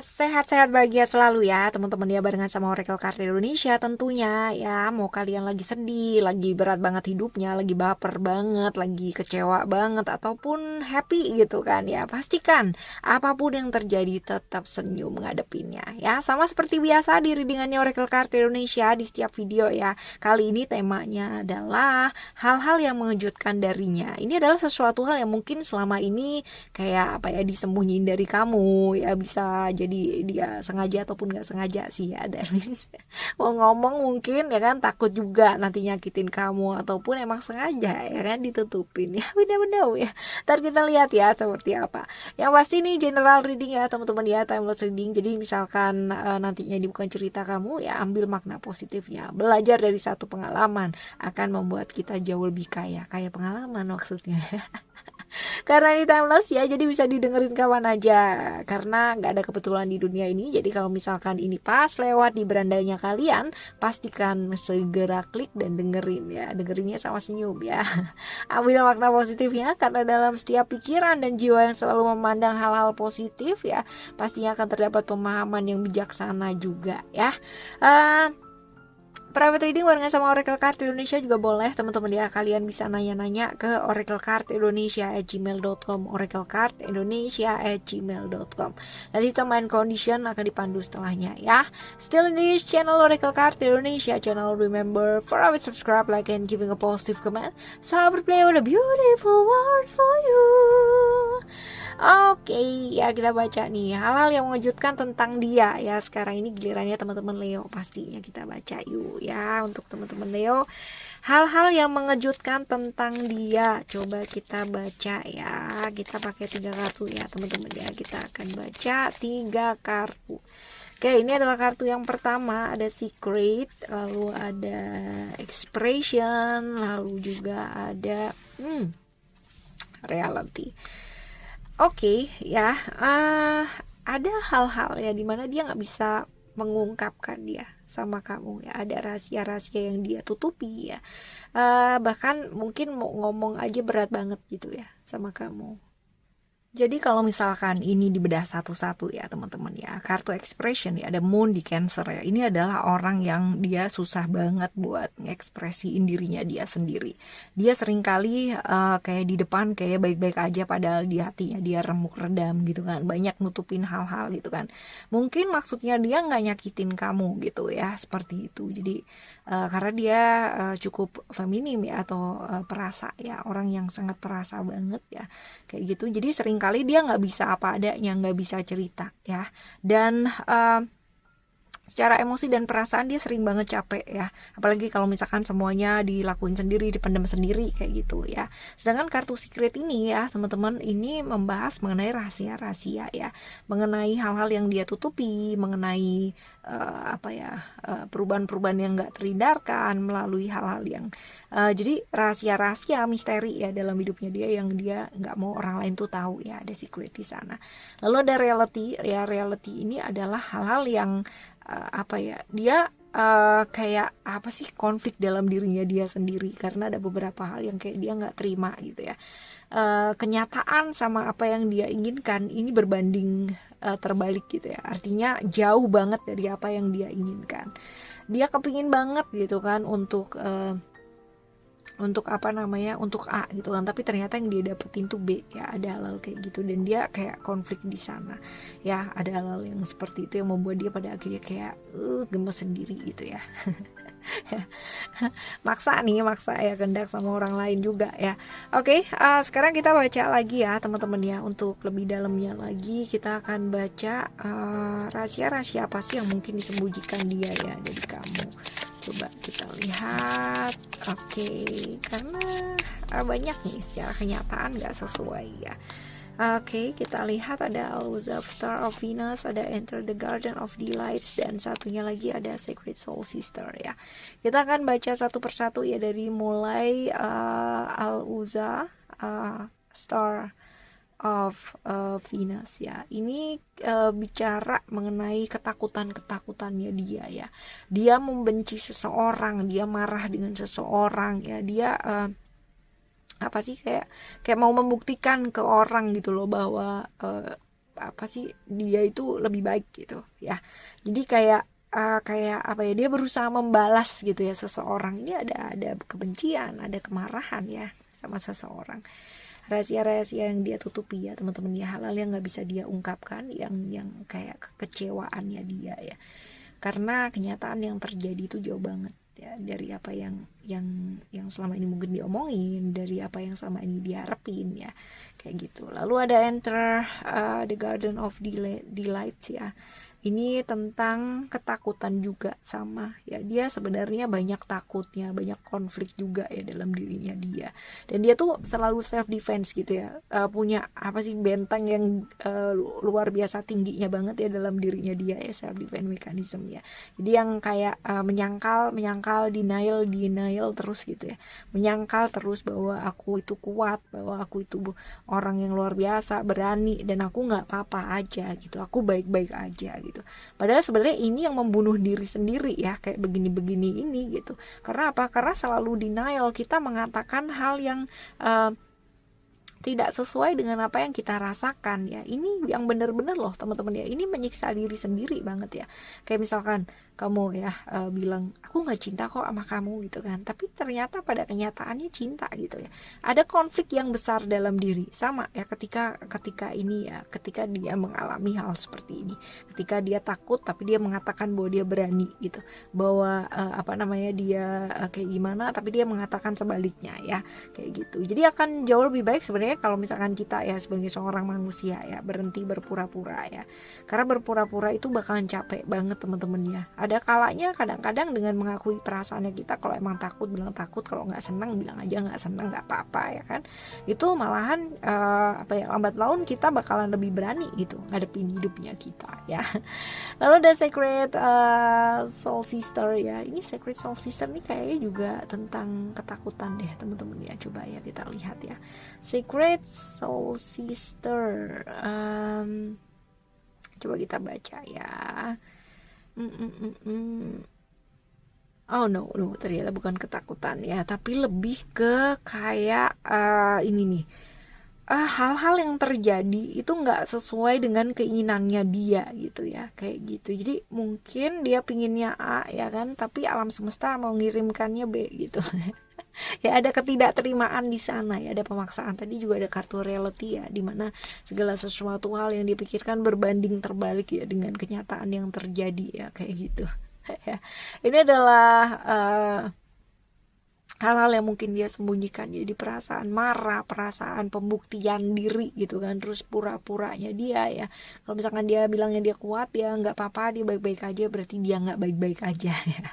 Sehat-sehat bahagia selalu ya teman-teman ya, barengan sama Oracle Card Indonesia tentunya ya. Mau kalian lagi sedih, lagi berat banget hidupnya, lagi baper banget, lagi kecewa banget, ataupun happy gitu kan ya, pastikan apapun yang terjadi tetap senyum ngadepinnya ya. Sama seperti biasa di readingannya Oracle Card Indonesia di setiap video ya. Kali ini temanya adalah hal-hal yang mengejutkan darinya. Ini adalah sesuatu hal yang mungkin selama ini kayak apa ya, disembunyiin dari kamu ya. Bisa jadi dia sengaja ataupun nggak sengaja sih ya. Dan mau ngomong mungkin ya kan, takut juga nanti nyakitin kamu, ataupun emang sengaja ya kan ditutupin ya. Beda-beda ya, ntar kita lihat ya seperti apa. Yang pasti nih general reading ya teman-teman ya, timeless reading. Jadi misalkan nantinya ini bukan cerita kamu ya, ambil makna positifnya. Belajar dari satu pengalaman akan membuat kita jauh lebih kaya pengalaman maksudnya. Karena ini timeless ya, jadi bisa didengerin kapan aja. Karena nggak ada kebetulan di dunia ini. Jadi kalau misalkan ini pas lewat di berandanya kalian, pastikan segera klik dan dengerin ya. Dengerinnya sama senyum ya. Ambil makna positifnya, karena dalam setiap pikiran dan jiwa yang selalu memandang hal-hal positif ya, pastinya akan terdapat pemahaman yang bijaksana juga ya. Private reading barengan sama Oracle Card Indonesia juga boleh teman-teman ya. Kalian bisa nanya-nanya ke oraclecardindonesia@gmail.com, oraclecardindonesia@gmail.com. Nanti term and condition akan dipandu setelahnya ya. Still in this channel Oracle Card Indonesia channel, remember for always subscribe, like, and giving a positive comment. So I will play with a beautiful word for you. Oke, ya kita baca nih hal-hal yang mengejutkan tentang dia ya. Sekarang ini gilirannya teman-teman Leo, pastinya kita baca yuk ya. Untuk teman-teman Leo, hal-hal yang mengejutkan tentang dia, coba kita baca ya. Kita pakai 3 kartu ya teman-teman ya. Kita akan baca 3 kartu. Oke, ini adalah kartu yang pertama, ada secret, lalu ada expression, lalu juga ada reality. Oke, ya, ada hal-hal ya dimana dia nggak bisa mengungkapkan dia sama kamu ya. Ada rahasia-rahasia yang dia tutupi ya. Bahkan mungkin mau ngomong aja berat banget gitu ya sama kamu. Jadi kalau misalkan ini dibedah satu-satu ya teman-teman ya, kartu expression ya, ada moon di Cancer ya. Ini adalah orang yang dia susah banget buat ngekspresiin dirinya dia sendiri. Dia seringkali kayak di depan kayak baik-baik aja, padahal di hatinya dia remuk redam gitu kan. Banyak nutupin hal-hal gitu kan. Mungkin maksudnya dia nggak nyakitin kamu gitu ya, seperti itu. Jadi karena dia cukup feminim ya, atau perasa ya, orang yang sangat perasa banget ya, kayak gitu. Jadi seringkali dia nggak bisa apa adanya, nggak bisa cerita ya. Dan secara emosi dan perasaan dia sering banget capek ya, apalagi kalau misalkan semuanya dilakuin sendiri, dipendam sendiri kayak gitu ya. Sedangkan kartu secret ini ya teman-teman, ini membahas mengenai rahasia-rahasia ya, mengenai hal-hal yang dia tutupi, mengenai perubahan-perubahan yang nggak terhindarkan melalui hal-hal yang jadi rahasia-rahasia misteri ya dalam hidupnya dia, yang dia nggak mau orang lain tuh tahu ya. Ada secret di sana. Lalu ada reality ya. Reality ini adalah hal-hal yang dia kayak apa sih, konflik dalam dirinya dia sendiri, karena ada beberapa hal yang kayak dia nggak terima gitu ya. Kenyataan sama apa yang dia inginkan ini berbanding terbalik gitu ya, artinya jauh banget dari apa yang dia inginkan. Dia kepingin banget gitu kan untuk untuk A gitu kan, tapi ternyata yang dia dapetin tuh B ya. Ada hal-hal kayak gitu, dan dia kayak konflik di sana ya. Ada hal-hal yang seperti itu yang membuat dia pada akhirnya kayak gemes sendiri gitu ya. maksa ya, kendak sama orang lain juga ya. Oke, sekarang kita baca lagi ya teman-teman ya. Untuk lebih dalamnya lagi kita akan baca rahasia-rahasia apa sih yang mungkin disembunyikan dia ya dari kamu. Coba kita lihat. Oke, karena banyak nih secara kenyataan gak sesuai ya. Oke, kita lihat ada Always of Star of Venus, ada Enter the Garden of Delights, dan satunya lagi ada Sacred Soul Sister ya. Kita akan baca satu persatu ya, dari mulai Al-Uza, Star of Venus ya. Ini bicara mengenai ketakutannya dia ya. Dia membenci seseorang, dia marah dengan seseorang ya. Dia kayak mau membuktikan ke orang gitu loh bahwa apa sih, dia itu lebih baik gitu ya. Jadi kayak kayak apa ya, dia berusaha membalas gitu ya seseorang. Ini ada kebencian, ada kemarahan ya sama seseorang, rahasia-rahasia yang dia tutupi ya teman-teman ya, hal-hal yang nggak bisa dia ungkapkan, yang kayak kekecewaannya dia ya, karena kenyataan yang terjadi itu jauh banget ya dari apa yang selama ini mungkin diomongin, dari apa yang selama ini diharapin ya, kayak gitu. Lalu ada Enter the Garden of Delights ya. Ini tentang ketakutan juga, sama ya, dia sebenarnya banyak takutnya, banyak konflik juga ya dalam dirinya dia, dan dia tuh selalu self defense gitu ya, punya apa sih, benteng yang luar biasa tingginya banget ya dalam dirinya dia ya, self defense mechanism ya. Jadi yang kayak menyangkal, denial terus gitu ya, menyangkal terus bahwa aku itu kuat, bahwa aku itu orang yang luar biasa, berani, dan aku nggak apa-apa aja gitu, aku baik-baik aja gitu. Padahal sebenarnya ini yang membunuh diri sendiri ya, kayak begini-begini ini gitu. Karena apa? Karena selalu denial, kita mengatakan hal yang tidak sesuai dengan apa yang kita rasakan ya. Ini yang benar-benar loh teman-teman ya, ini menyiksa diri sendiri banget ya. Kayak misalkan kamu ya bilang aku nggak cinta kok sama kamu gitu kan, tapi ternyata pada kenyataannya cinta gitu ya. Ada konflik yang besar dalam diri, sama ya ketika ini ya, ketika dia mengalami hal seperti ini, ketika dia takut tapi dia mengatakan bahwa dia berani gitu, bahwa apa namanya, dia kayak gimana tapi dia mengatakan sebaliknya ya, kayak gitu. Jadi akan jauh lebih baik sebenarnya kalau misalkan kita ya sebagai seorang manusia ya berhenti berpura-pura ya, karena berpura-pura itu bakalan capek banget teman-teman ya. Ada kalanya kadang-kadang dengan mengakui perasaannya kita, kalau emang takut bilang takut, kalau nggak senang bilang aja nggak senang, nggak apa-apa ya kan. Itu malahan apa ya, lambat laun kita bakalan lebih berani gitu ngadepin hidupnya kita ya. Lalu ada Secret Soul Sister ya. Ini Secret Soul Sister nih kayaknya juga tentang ketakutan deh teman-teman ya. Coba ya kita lihat ya. Secret Soul Sister. Coba kita baca ya. Oh no, ternyata bukan ketakutan ya, tapi lebih ke kayak ini nih. Hal-hal yang terjadi itu nggak sesuai dengan keinginannya dia gitu ya, kayak gitu. Jadi mungkin dia pinginnya A ya kan, tapi alam semesta mau ngirimkannya B gitu. Ya ada ketidakterimaan di sana ya, ada pemaksaan. Tadi juga ada kartu reality ya, dimana segala sesuatu hal yang dipikirkan berbanding terbalik ya dengan kenyataan yang terjadi ya, kayak gitu. Ya, ini adalah hal-hal yang mungkin dia sembunyikan, jadi perasaan marah, perasaan pembuktian diri gitu kan, terus pura-puranya dia ya. Kalau misalkan dia bilangnya dia kuat ya nggak apa-apa, dia baik-baik aja, berarti dia nggak baik-baik aja ya.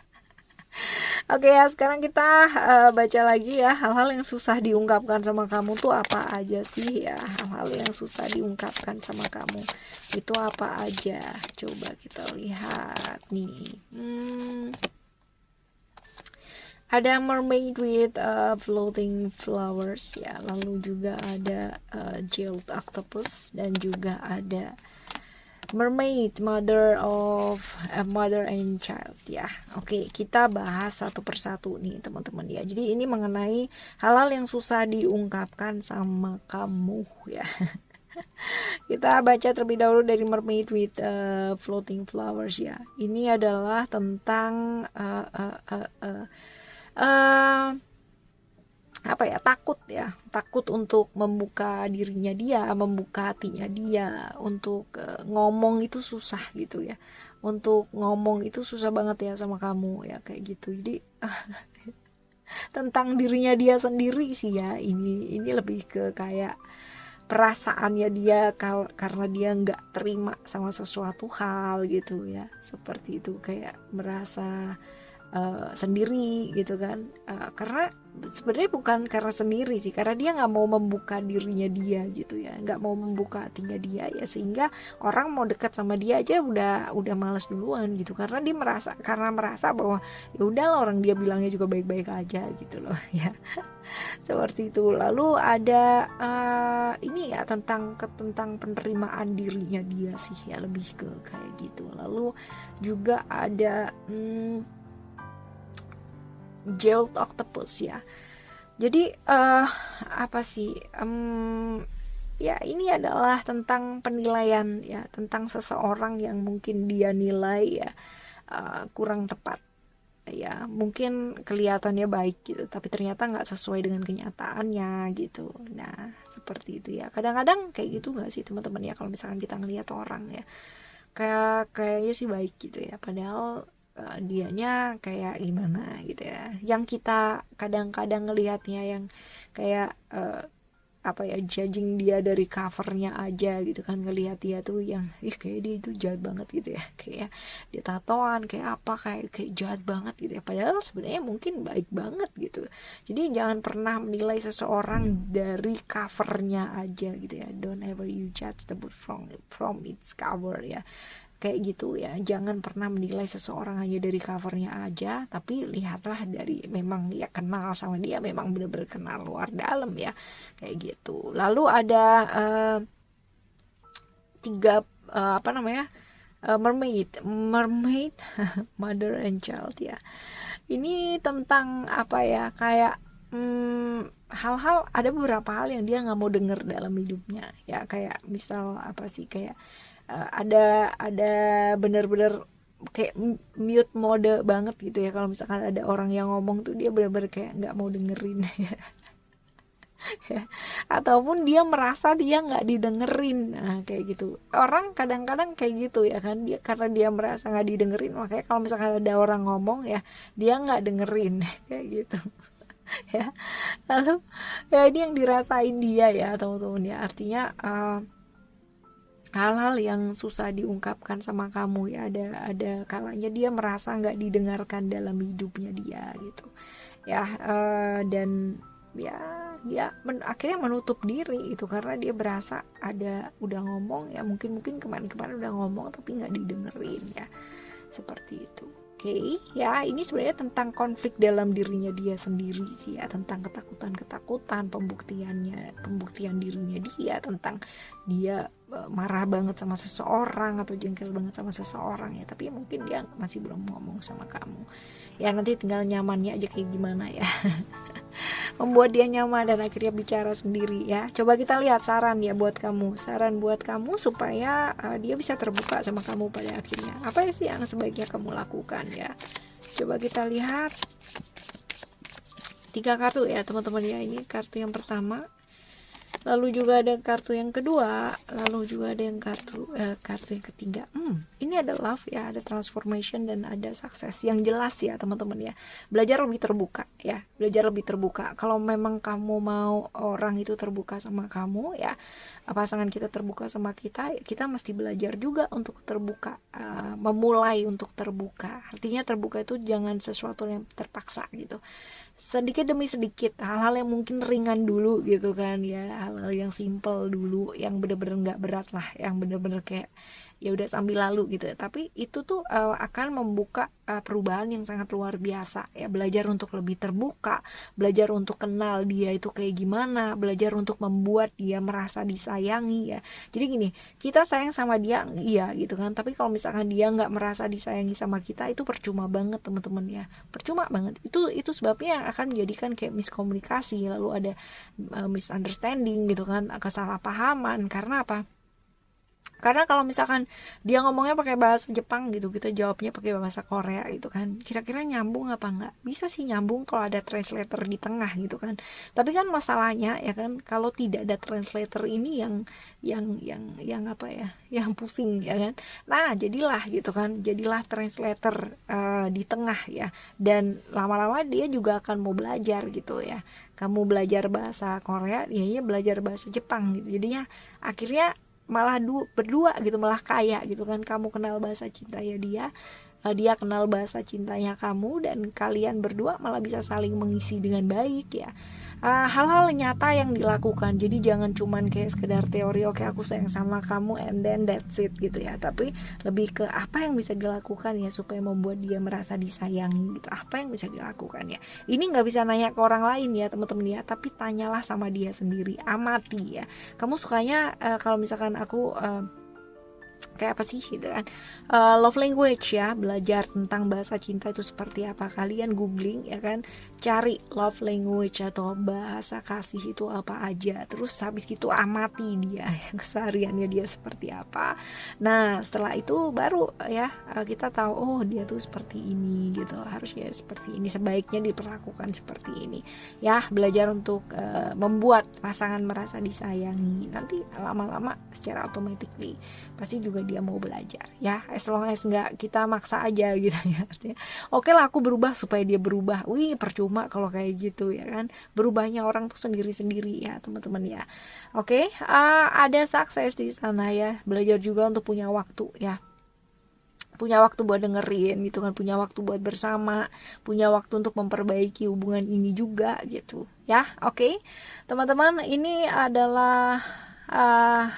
Oke ya, sekarang kita baca lagi ya, hal-hal yang susah diungkapkan sama kamu tuh apa aja sih ya. Hal-hal yang susah diungkapkan sama kamu itu apa aja, coba kita lihat nih. Ada mermaid with floating flowers ya, lalu juga ada jailed octopus, dan juga ada mermaid, mother and child ya. Oke, kita bahas satu persatu nih teman-teman ya. Jadi ini mengenai hal-hal yang susah diungkapkan sama kamu ya. Kita baca terlebih dahulu dari mermaid with floating flowers ya. Ini adalah tentang apa ya, takut untuk membuka dirinya dia, membuka hatinya dia, untuk ngomong itu susah gitu ya, untuk ngomong itu susah banget ya sama kamu ya, kayak gitu. Jadi tentang dirinya dia sendiri sih ya, ini lebih ke kayak perasaannya dia karena dia nggak terima sama sesuatu hal gitu ya, seperti itu, kayak merasa sendiri gitu kan, karena sebenarnya bukan karena sendiri sih, karena dia nggak mau membuka dirinya dia gitu ya, nggak mau membuka hatinya dia ya, sehingga orang mau dekat sama dia aja udah malas duluan gitu, karena dia merasa bahwa ya udahlah, orang dia bilangnya juga baik-baik aja gitu loh ya. Seperti itu. Lalu ada ini ya tentang penerimaan dirinya dia sih ya, lebih ke kayak gitu. Lalu juga ada jailed octopus ya. Jadi apa sih, ya ini adalah tentang penilaian ya, tentang seseorang yang mungkin dia nilai ya kurang tepat ya, mungkin kelihatannya baik gitu tapi ternyata nggak sesuai dengan kenyataannya gitu. Nah seperti itu ya, kadang-kadang kayak gitu nggak sih teman-teman ya, kalau misalkan kita ngelihat orang ya kayaknya sih baik gitu ya, padahal dianya kayak gimana gitu ya, yang kita kadang-kadang ngelihatnya yang kayak apa ya, judging dia dari covernya aja gitu kan, ngelihat dia tuh yang kayak dia itu jahat banget gitu ya, kayak dia tatoan kayak apa, kayak jahat banget gitu ya, padahal sebenarnya mungkin baik banget gitu. Jadi jangan pernah menilai seseorang dari covernya aja gitu ya, don't ever you judge the book from its cover ya, kayak gitu ya. Jangan pernah menilai seseorang hanya dari covernya aja, tapi lihatlah dari memang ya kenal sama dia, memang benar-benar kenal luar dalam ya, kayak gitu. Lalu ada tiga apa namanya, mermaid mother and child ya. Ini tentang apa ya, kayak hal-hal, ada beberapa hal yang dia nggak mau denger dalam hidupnya ya, kayak misal apa sih, kayak ada bener-bener kayak mute mode banget gitu ya, kalau misalkan ada orang yang ngomong tuh dia bener-bener kayak nggak mau dengerin ya. Ataupun dia merasa dia nggak didengerin, nah kayak gitu. Orang kadang-kadang kayak gitu ya kan, dia karena dia merasa nggak didengerin, makanya kalau misalkan ada orang ngomong ya dia nggak dengerin kayak gitu ya. Lalu ya ini yang dirasain dia ya teman-teman ya, artinya hal-hal yang susah diungkapkan sama kamu ya, ada kalanya dia merasa nggak didengarkan dalam hidupnya dia gitu ya. Dan ya dia akhirnya menutup diri itu karena dia berasa ada udah ngomong ya, mungkin kemarin-kemarin udah ngomong tapi nggak didengerin ya, seperti itu. Oke, ya ini sebenarnya tentang konflik dalam dirinya dia sendiri sih ya, tentang ketakutan pembuktian dirinya dia, tentang dia marah banget sama seseorang atau jengkel banget sama seseorang ya, tapi mungkin dia masih belum ngomong sama kamu. Ya nanti tinggal nyamannya aja kayak gimana ya. Membuat dia nyaman dan akhirnya bicara sendiri ya. Coba kita lihat saran buat kamu supaya dia bisa terbuka sama kamu pada akhirnya. Apa sih yang sebaiknya kamu lakukan ya? Coba kita lihat 3 kartu ya teman-teman ya. Ini kartu yang pertama, lalu juga ada kartu yang kedua, lalu juga ada yang kartu yang ketiga. Ini ada love ya, ada transformation dan ada sukses yang jelas ya teman-teman ya. Belajar lebih terbuka ya, kalau memang kamu mau orang itu terbuka sama kamu ya, pasangan kita terbuka sama kita, kita mesti belajar juga untuk terbuka, memulai untuk terbuka. Artinya terbuka itu jangan sesuatu yang terpaksa gitu, sedikit demi sedikit, hal-hal yang mungkin ringan dulu gitu kan ya, hal-hal yang simple dulu, yang bener-bener nggak berat lah, yang bener-bener kayak ya udah sambil lalu gitu. Tapi itu tuh akan membuka perubahan yang sangat luar biasa ya. Belajar untuk lebih terbuka, belajar untuk kenal dia itu kayak gimana, belajar untuk membuat dia merasa disayangi ya. Jadi gini, kita sayang sama dia iya gitu kan, tapi kalau misalkan dia nggak merasa disayangi sama kita, itu percuma banget teman-teman ya, percuma banget. Itu sebabnya akan menjadikan kayak miskomunikasi, lalu ada misunderstanding gitu kan, kesalahpahaman. Karena apa? Karena kalau misalkan dia ngomongnya pakai bahasa Jepang gitu, kita jawabnya pakai bahasa Korea gitu kan, kira-kira nyambung apa enggak? Bisa sih nyambung kalau ada translator di tengah gitu kan. Tapi kan masalahnya ya kan, kalau tidak ada translator ini yang apa ya, yang pusing ya kan. Nah jadilah gitu kan, jadilah translator di tengah ya, dan lama-lama dia juga akan mau belajar gitu ya. Kamu belajar bahasa Korea, dia belajar bahasa Jepang gitu, jadinya akhirnya malah berdua gitu, malah kaya gitu kan. Kamu kenal bahasa cintanya dia kenal bahasa cintanya kamu, dan kalian berdua malah bisa saling mengisi dengan baik ya. Hal-hal nyata yang dilakukan, jadi jangan cuman kayak sekedar teori, oke aku sayang sama kamu and then that's it gitu ya, tapi lebih ke apa yang bisa dilakukan ya supaya membuat dia merasa disayangi gitu. Apa yang bisa dilakukan ya, ini nggak bisa nanya ke orang lain ya teman-teman ya, tapi tanyalah sama dia sendiri, amati ya. Kamu sukanya kalau misalkan aku kayak apa sih gitu kan. Love language ya, belajar tentang bahasa cinta itu seperti apa, kalian googling ya kan, cari love language atau bahasa kasih itu apa aja, terus habis gitu amati dia kesehariannya dia seperti apa. Nah setelah itu baru ya kita tahu, oh dia tuh seperti ini gitu, harusnya seperti ini, sebaiknya diperlakukan seperti ini ya. Belajar untuk membuat pasangan merasa disayangi, nanti lama-lama secara automatically pasti juga dia mau belajar ya, as long as nggak kita maksa aja gitu ya. Artinya oke lah aku berubah supaya dia berubah, wih percuma kalau kayak gitu ya kan. Berubahnya orang tuh sendiri-sendiri ya teman-teman ya. Oke, ada sukses di sana ya, belajar juga untuk punya waktu ya, punya waktu buat dengerin gitu kan, punya waktu buat bersama, punya waktu untuk memperbaiki hubungan ini juga gitu ya. Oke teman-teman, ini adalah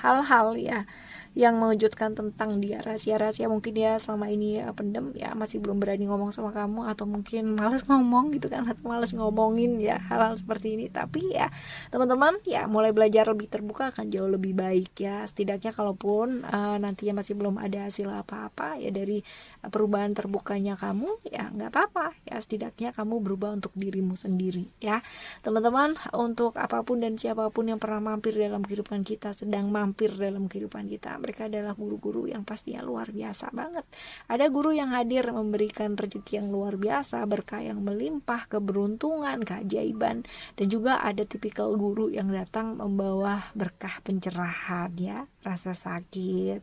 hal-hal ya yang mengejutkan tentang dia, rahasia-rahasia mungkin dia selama ini pendem ya, masih belum berani ngomong sama kamu, atau mungkin males ngomong gitu kan, atau males ngomongin ya hal-hal seperti ini. Tapi ya teman-teman ya, mulai belajar lebih terbuka akan jauh lebih baik ya. Setidaknya kalaupun nantinya masih belum ada hasil apa-apa ya dari perubahan terbukanya kamu, ya nggak apa-apa ya, setidaknya kamu berubah untuk dirimu sendiri ya teman-teman. Untuk apapun dan siapapun yang pernah mampir dalam kehidupan kita, sedang mampir dalam kehidupan kita, mereka adalah guru-guru yang pastinya luar biasa banget. Ada guru yang hadir memberikan rezeki yang luar biasa, berkah yang melimpah, keberuntungan, keajaiban, dan juga ada tipikal guru yang datang membawa berkah pencerahan ya, rasa sakit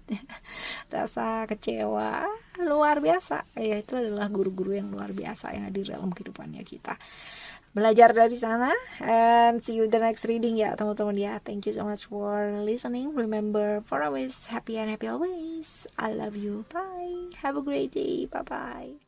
rasa kecewa luar biasa ya. Itu adalah guru-guru yang luar biasa yang hadir dalam kehidupannya kita. Belajar dari sana, and see you the next reading ya teman-teman ya. Thank you so much for listening. Remember, for always happy and happy always. I love you. Bye. Have a great day. Bye bye.